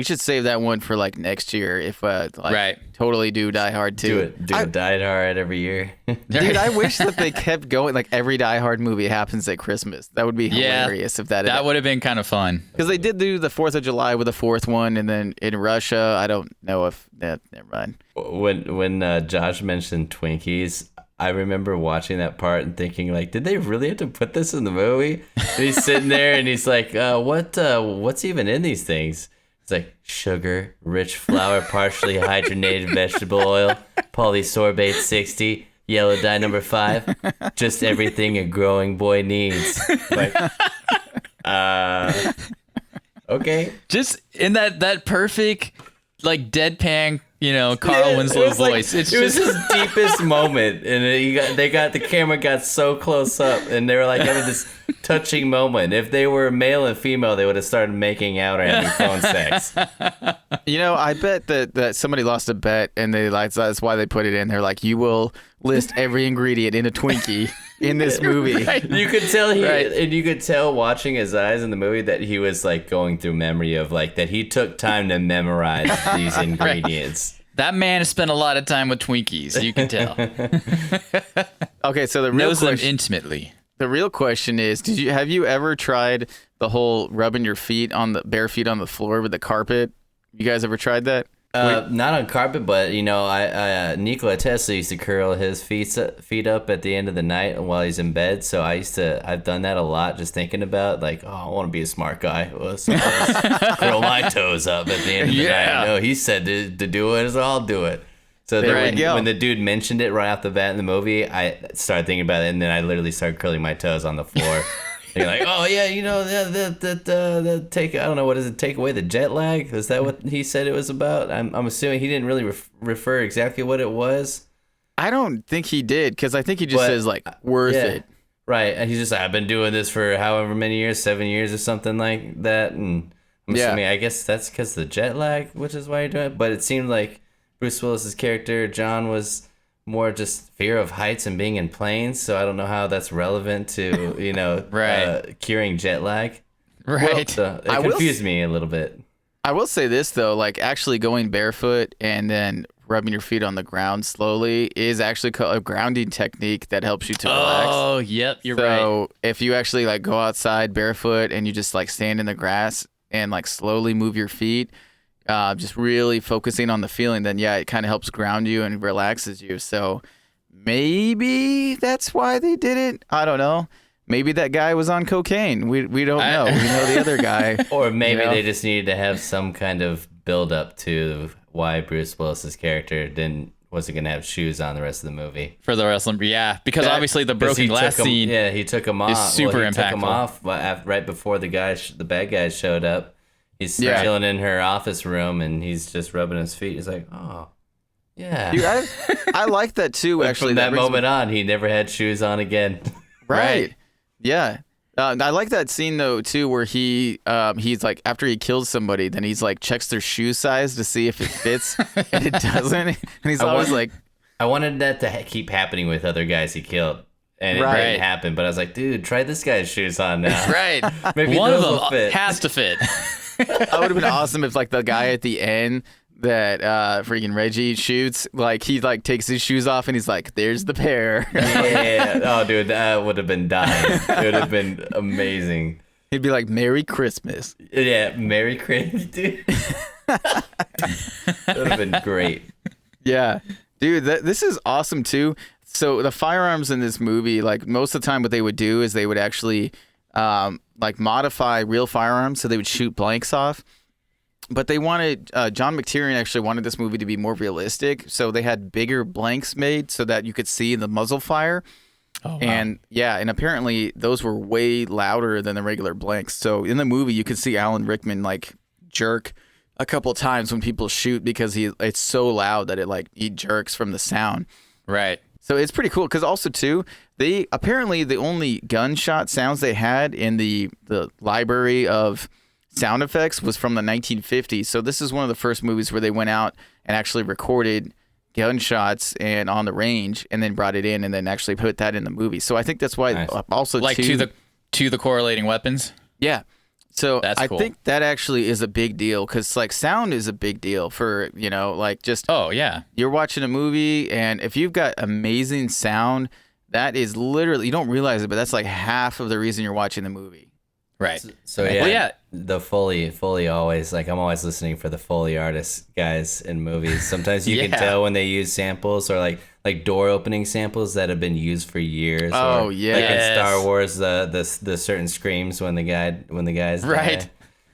should save that one for like next year if right. Totally do Die Hard too. Do Die Hard every year. Dude, I wish that they kept going. Like every Die Hard movie happens at Christmas. That would be hilarious if that would have been kind of fun. Because they did do the 4th of July with the fourth one, and then in Russia, I don't know if never mind. When Josh mentioned Twinkies, I remember watching that part and thinking, like, did they really have to put this in the movie? And he's sitting there and he's like, what's even in these things? It's like sugar, rich flour, partially hydrogenated vegetable oil, polysorbate 60, yellow dye number 5, just everything a growing boy needs. Like, okay. Just in that perfect, like, deadpan, Carl Winslow voice. It was his deepest moment, and the camera got so close up, and they were like having this touching moment. If they were male and female, they would have started making out or having phone sex. I bet that somebody lost a bet, and that's why they put it in. They're like, you will list every ingredient in a Twinkie in this movie. Right. You could tell and you could tell watching his eyes in the movie that he was like going through memory of like that he took time to memorize these ingredients. Right. That man has spent a lot of time with Twinkies. You can tell. Okay, so the real knows question, them intimately. The real question is, have you ever tried the whole rubbing your bare feet on the floor with the carpet? You guys ever tried that? Not on carpet, but Nikola Tesla used to curl his feet up at the end of the night while he's in bed. So I've done that a lot, just thinking about like, I want to be a smart guy. So I'll curl my toes up at the end of the night. No, he said to do it, so I'll do it. So when the dude mentioned it right off the bat in the movie, I started thinking about it, and then I literally started curling my toes on the floor. You're like, oh yeah, that take, I don't know, what is it, take away the jet lag? Is that what he said it was about? I'm assuming he didn't really refer exactly what it was. I don't think he did, because I think he just says like worth it. Right, and he's just like, I've been doing this for however many years, 7 years or something like that, and I'm assuming, I guess that's because of the jet lag, which is why you're doing it. But it seemed like Bruce Willis's character John was more just fear of heights and being in planes, so I don't know how that's relevant to right. Curing jet lag. Right. So it confused me a little bit. I will say this though, like actually going barefoot and then rubbing your feet on the ground slowly is actually a grounding technique that helps you to relax. Oh, yep, you're right. So if you actually like go outside barefoot and you just like stand in the grass and like slowly move your feet, just really focusing on the feeling, then it kind of helps ground you and relaxes you. So maybe that's why they did it. I don't know. maybe that guy was on cocaine. We don't know. We know the other guy. Or maybe they just needed to have some kind of build up to why Bruce Willis's character wasn't gonna have shoes on the rest of the movie. For the rest of them, yeah, because obviously the broken glass scene. Yeah, he took him off. Super he impactful. Took him off right before the bad guys showed up. He's chilling in her office room and he's just rubbing his feet. He's like, oh, yeah. Dude, I like that too. Actually, from that moment on, he never had shoes on again. Right. Yeah. I like that scene though too, where he's like, after he kills somebody, then he's like checks their shoe size to see if it fits, and it doesn't. And he's always like, I wanted that to keep happening with other guys he killed, and it didn't happen. But I was like, dude, try this guy's shoes on now. Right. Maybe one of those them will fit. has to fit. that would have been awesome if like the guy at the end that freaking Reggie shoots, like he like takes his shoes off and he's like, there's the pair. Yeah. Oh, dude, that would have been dying. It would have been amazing. He'd be like, Merry Christmas. Yeah, Merry Christmas, dude. That would have been great. Yeah. Dude, this is awesome too. So the firearms in this movie, like most of the time what they would do is they would actually like modify real firearms, so they would shoot blanks off. But they wanted, John Mctiernan actually wanted this movie to be more realistic, so they had bigger blanks made so that you could see the muzzle fire. Oh, wow. And and apparently those were way louder than the regular blanks. So in the movie, you could see Alan Rickman like jerk a couple times when people shoot because it's so loud that he jerks from the sound. Right. So it's pretty cool because also too, they apparently the only gunshot sounds they had in the library of sound effects was from the 1950s. So this is one of the first movies where they went out and actually recorded gunshots and on the range and then brought it in and then actually put that in the movie. So I think that's why also like to the correlating weapons. Yeah. So that's cool. I think that actually is a big deal because like sound is a big deal for, like just, oh yeah, you're watching a movie and if you've got amazing sound, that is literally, you don't realize it, but that's like half of the reason you're watching the movie. Right. So the Foley always, like, I'm always listening for the Foley artists guys in movies. Sometimes you can tell when they use samples or like door opening samples that have been used for years. Oh, like in Star Wars, the certain screams when the guy's right.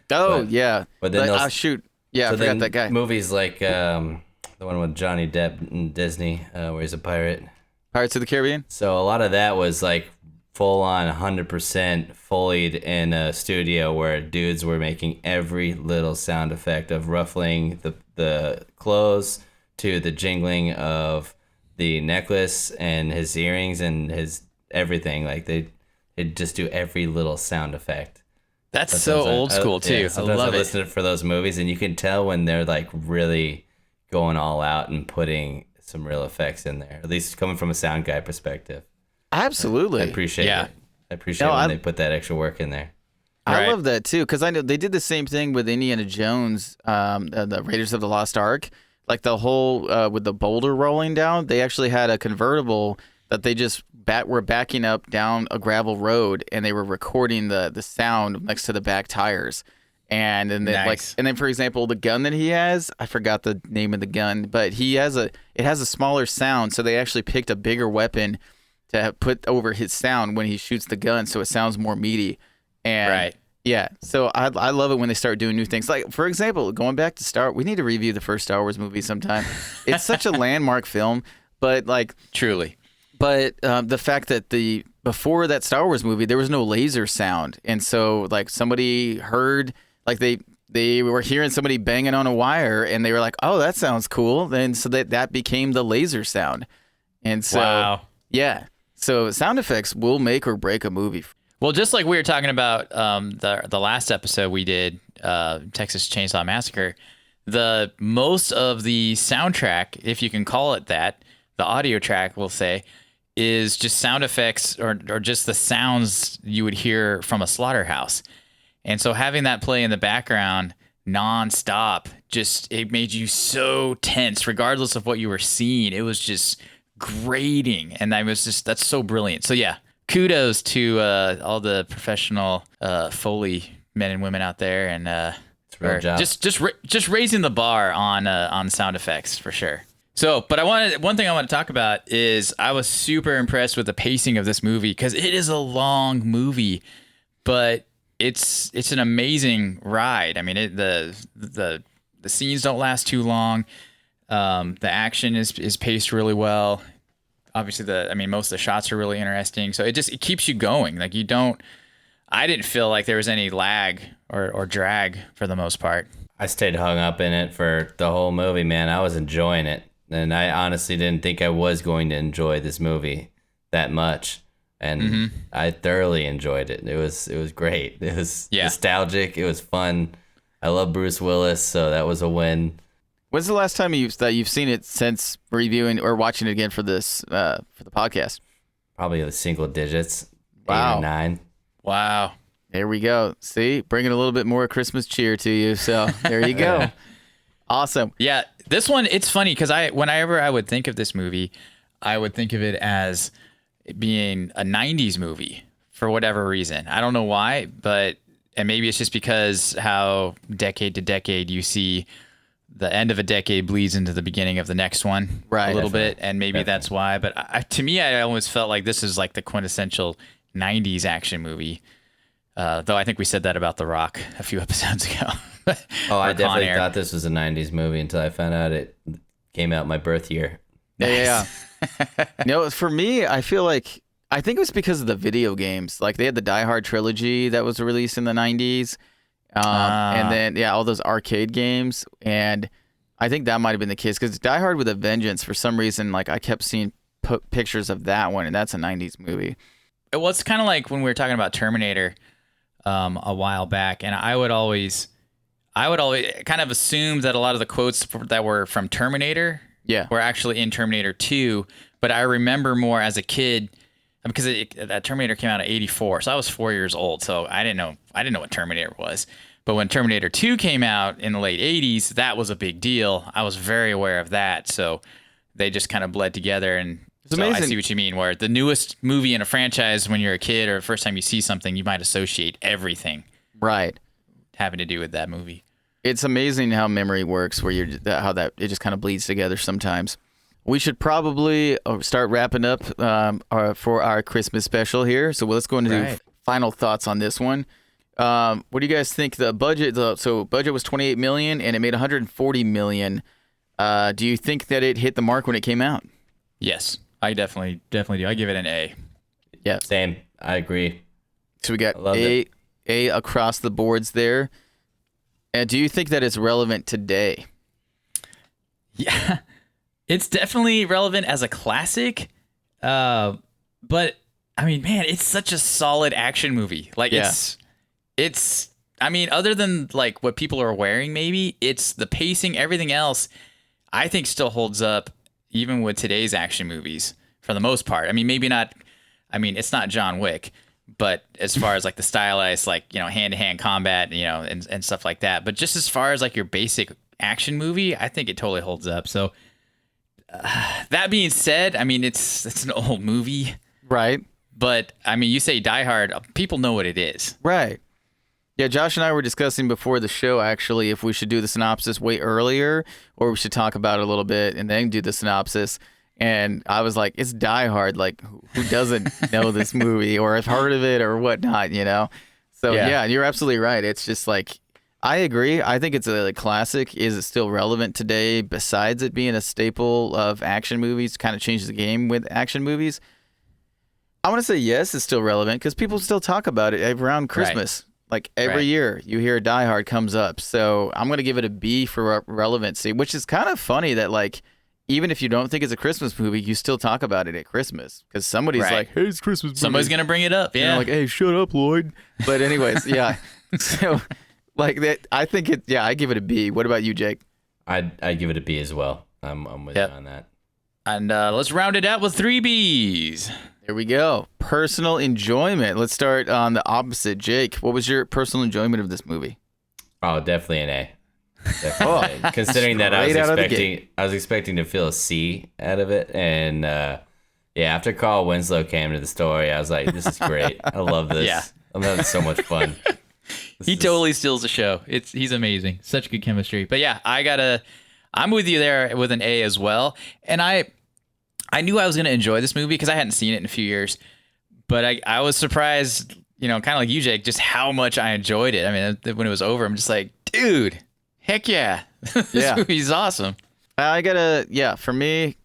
Die. Oh yeah. But then shoot. Yeah, so I forgot that guy. Movies like the one with Johnny Depp and Disney, where he's a pirate. Pirates of the Caribbean. So a lot of that was like full on 100% Foleyed in a studio where dudes were making every little sound effect of ruffling the clothes to the jingling of the necklace and his earrings and his everything. Like they'd just do every little sound effect. That's so old school too. I love it. I listen for those movies and you can tell when they're like really going all out and putting some real effects in there, at least coming from a sound guy perspective. Absolutely. I appreciate it. I appreciate when they put that extra work in there. I love that too, because I know they did the same thing with Indiana Jones, the Raiders of the Lost Ark. Like the whole with the boulder rolling down, they actually had a convertible that they just were backing up down a gravel road, and they were recording the sound next to the back tires. And then and then for example, the gun that he has, I forgot the name of the gun, but it has a smaller sound, so they actually picked a bigger weapon to put over his sound when he shoots the gun, so it sounds more meaty. And yeah, so I love it when they start doing new things. Like for example, going back to we need to review the first Star Wars movie sometime. It's such a landmark film, but like truly. But the fact that before that Star Wars movie, there was no laser sound, and so like somebody heard. Like they were hearing somebody banging on a wire, and they were like, "Oh, that sounds cool." Then so that became the laser sound, and so yeah, so sound effects will make or break a movie. Well, just like we were talking about the last episode we did, Texas Chainsaw Massacre, the most of the soundtrack, if you can call it that, the audio track, we'll say, is just sound effects or just the sounds you would hear from a slaughterhouse. And so having that play in the background nonstop, it made you so tense, regardless of what you were seeing. It was just grating, and that's so brilliant. So yeah, kudos to all the professional Foley men and women out there, and it's a real job. Just raising the bar on sound effects for sure. So, but one thing I want to talk about is I was super impressed with the pacing of this movie because it is a long movie, but it's an amazing ride. I mean, the scenes don't last too long. The action is paced really well. Obviously, most of the shots are really interesting. So it keeps you going. Like I didn't feel like there was any lag or drag for the most part. I stayed hung up in it for the whole movie, man. I was enjoying it. And I honestly didn't think I was going to enjoy this movie that much. And I thoroughly enjoyed it. It was great. It was nostalgic. It was fun. I love Bruce Willis, so that was a win. When's the last time you've seen it since reviewing or watching it again for this for the podcast? Probably the single digits. Wow. 8 or 9. Wow. There we go. See, bringing a little bit more Christmas cheer to you. So there you go. Awesome. Yeah, this one, it's funny because whenever I would think of this movie, I would think of it as being a 90s movie for whatever reason. I don't know why, and maybe it's just because how decade to decade you see the end of a decade bleeds into the beginning of the next one a little bit, and maybe that's why. But to me, I always felt like this is like the quintessential 90s action movie. Though I think we said that about The Rock a few episodes ago. I definitely thought this was a 90s movie until I found out it came out my birth year. Yeah. For me, I think it was because of the video games. Like they had the Die Hard trilogy that was released in the 90s. And then, all those arcade games. And I think that might have been the case because Die Hard with a Vengeance, for some reason, like I kept seeing pictures of that one, and that's a 90s movie. Well, it's kind of like when we were talking about Terminator a while back, and I would always kind of assume that a lot of the quotes that were from Terminator were actually in Terminator 2, but I remember more as a kid because that Terminator came out in '84, so I was 4 years old, so I didn't know what Terminator was. But when Terminator 2 came out in the late '80s, that was a big deal. I was very aware of that, so they just kind of bled together. And it's so amazing. I see what you mean, where the newest movie in a franchise, when you're a kid or the first time you see something, you might associate everything having to do with that movie. It's amazing how memory works, where it just kind of bleeds together sometimes. We should probably start wrapping up for our Christmas special here. So let's go into the final thoughts on this one. What do you guys think the budget? So budget was $28 million and it made $140 million. Do you think that it hit the mark when it came out? Yes, I definitely do. I give it an A. Yeah, same. I agree. So we got A across the boards there. And do you think that it's relevant today? Yeah, it's definitely relevant as a classic. But I mean, man, it's such a solid action movie. Like it's. I mean, other than like what people are wearing, maybe it's the pacing, everything else. I think still holds up even with today's action movies for the most part. I mean, maybe not. I mean, it's not John Wick. But as far as like the stylized, like, hand-to-hand combat, and stuff like that. But just as far as like your basic action movie, I think it totally holds up. So that being said, I mean, it's an old movie. Right. But I mean, you say Die Hard, people know what it is. Right. Yeah, Josh and I were discussing before the show, actually, if we should do the synopsis way earlier or we should talk about it a little bit and then do the synopsis. And I was like, it's Die Hard. Like, who doesn't know this movie or have heard of it or whatnot, So, yeah, you're absolutely right. It's just like, I agree. I think it's a classic. Is it still relevant today besides it being a staple of action movies? Kind of changes the game with action movies. I want to say yes, it's still relevant because people still talk about it around Christmas. Like every year you hear Die Hard comes up. So I'm going to give it a B for relevancy, which is kind of funny that like, even if you don't think it's a Christmas movie, you still talk about it at Christmas because somebody's like, "Hey, it's Christmas movie." Somebody's gonna bring it up, like, "Hey, shut up, Lloyd." But anyways, yeah. So, like that, I think it. Yeah, I give it a B. What about you, Jake? I give it a B as well. I'm with you on that. And let's round it out with 3 Bs. There we go. Personal enjoyment. Let's start on the opposite. Jake, what was your personal enjoyment of this movie? Oh, definitely an A. Definitely. Considering that I was expecting to feel a C out of it, and after Carl Winslow came to the story, I was like, "This is great. I love this. Yeah. I'm having so much fun." He totally steals the show. He's amazing. Such good chemistry. But yeah, I I'm with you there with an A as well. And I knew I was going to enjoy this movie because I hadn't seen it in a few years. But I was surprised, kind of like you, Jake, just how much I enjoyed it. I mean, when it was over, I'm just like, dude, heck yeah. This movie's awesome. For me,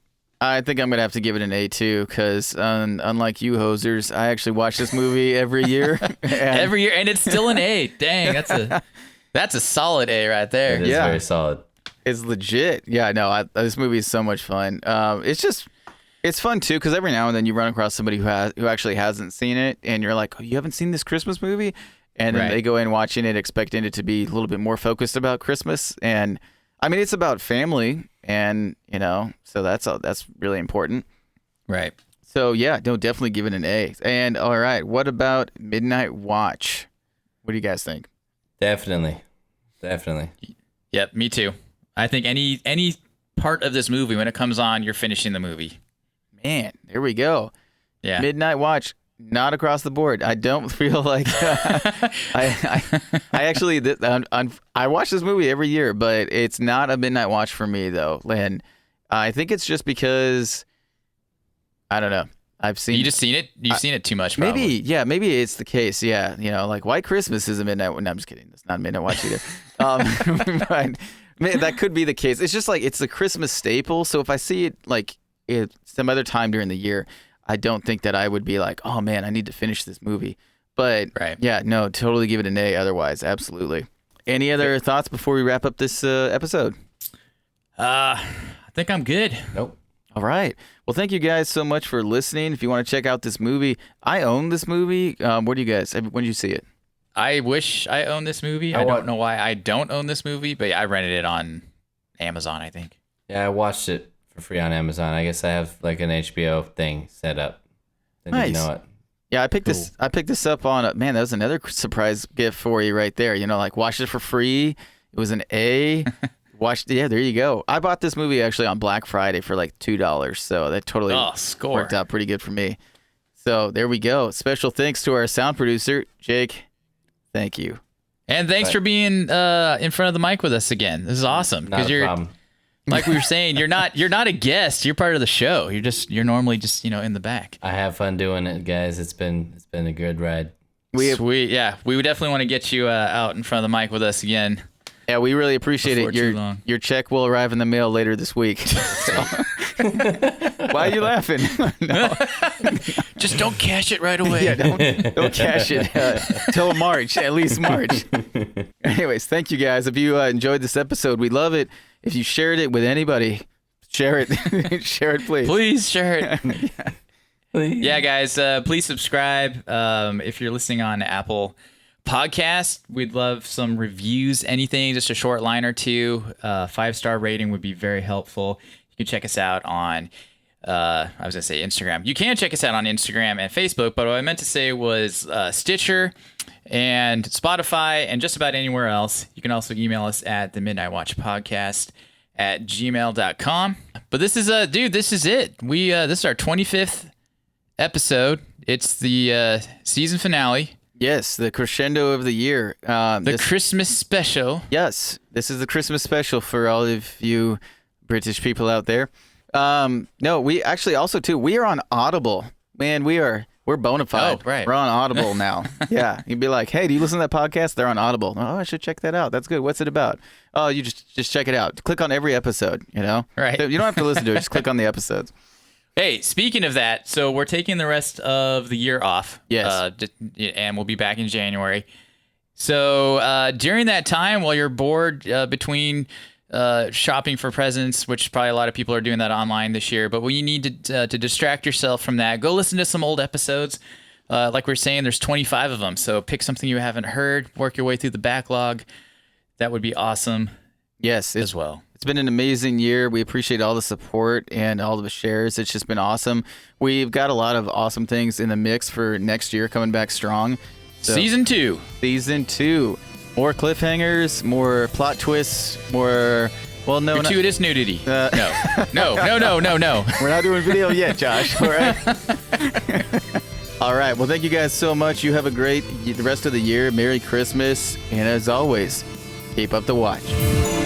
I think I'm going to have to give it an A too, because unlike you hosers, I actually watch this movie every year. Every year, and it's still an A. Dang, that's a solid A right there. It is very solid. It's legit. Yeah, no, this movie is so much fun. It's fun too, because every now and then you run across somebody who actually hasn't seen it, and you're like, oh, you haven't seen this Christmas movie? And then they go in watching it, expecting it to be a little bit more focused about Christmas. And I mean, it's about family, and so that's really important. Right. So yeah, definitely give it an A. And all right, what about Midnight Watch? What do you guys think? Definitely. Yep, me too. I think any part of this movie, when it comes on, you're finishing the movie. Man, there we go. Yeah. Midnight Watch, not across the board. I don't feel like I actually I watch this movie every year, but it's not a midnight watch for me though. And I think it's just because I don't know. You just seen it. You've seen it too much. Probably. Maybe it's the case. Yeah, like White Christmas is a midnight. No, I'm just kidding. It's not a midnight watch either. But that could be the case. It's just like it's a Christmas staple. So if I see it like some other time during the year, I don't think that I would be like, oh man, I need to finish this movie. But yeah, no, totally give it an A otherwise. Absolutely. Any other thoughts before we wrap up this episode? I think I'm good. Nope. All right. Well, thank you guys so much for listening. If you want to check out this movie, I own this movie. Where do you guys, when did you see it? I wish I owned this movie. I don't know why I don't own this movie, but I rented it on Amazon, I think. Yeah, I watched it for free on Amazon. I guess I have like an HBO thing set up. Didn't nice. even know it. Yeah, I picked this up on man. That was another surprise gift for you right there. Like watched it for free. It was an A. There you go. I bought this movie actually on Black Friday for like $2, so that totally worked out pretty good for me. So there we go. Special thanks to our sound producer, Jake. Thank you. And thanks for being in front of the mic with us again. This is awesome because you're like we were saying, you're not a guest. You're part of the show. You're normally just in the back. I have fun doing it, guys. It's been a good ride. Sweet. Yeah, we would definitely want to get you out in front of the mic with us again. Yeah, we really appreciate it. Your check will arrive in the mail later this week. Why are you laughing? No. Just don't cash it right away. Yeah, don't cash it till March, at least March. Anyways, thank you guys. If you enjoyed this episode, we'd love it if you shared it with anybody. Share it. Share it, please. Please share it. Yeah, guys, please subscribe. If you're listening on Apple Podcast, we'd love some reviews, anything, just a short line or two. 5-star rating would be very helpful. You can check us out on I was gonna say Instagram. You can check us out on Instagram and Facebook, but what I meant to say was Stitcher and Spotify and just about anywhere else. You can also email us at themidnightwatchpodcast@gmail.com. But this is this is it. This is our 25th episode. It's the season finale. Yes, the crescendo of the year. The Christmas special. Yes, this is the Christmas special for all of you British people out there. No, we actually also too. We are on Audible. Man, we're bona fide. Oh, right. We're on Audible now. Yeah, you'd be like, hey, do you listen to that podcast? They're on Audible. Oh, I should check that out. That's good. What's it about? Oh, you just check it out. Click on every episode. Right. You don't have to listen to it. Just click on the episodes. Hey, speaking of that, so we're taking the rest of the year off. Yes. And we'll be back in January. So during that time, while you're bored between shopping for presents, which probably a lot of people are doing that online this year, but when you need to distract yourself from that, go listen to some old episodes. Like we're saying, there's 25 of them. So pick something you haven't heard, work your way through the backlog. That would be awesome. Yes. As well. It's been an amazing year. We appreciate all the support and all the shares. It's just been awesome. We've got a lot of awesome things in the mix for next year coming back strong. So, Season 2. More cliffhangers, more plot twists, more... Well, no, gratuitous nudity. No. We're not doing video yet, Josh. All right. All right. Well, thank you guys so much. You have a great the rest of the year. Merry Christmas. And as always, keep up the watch.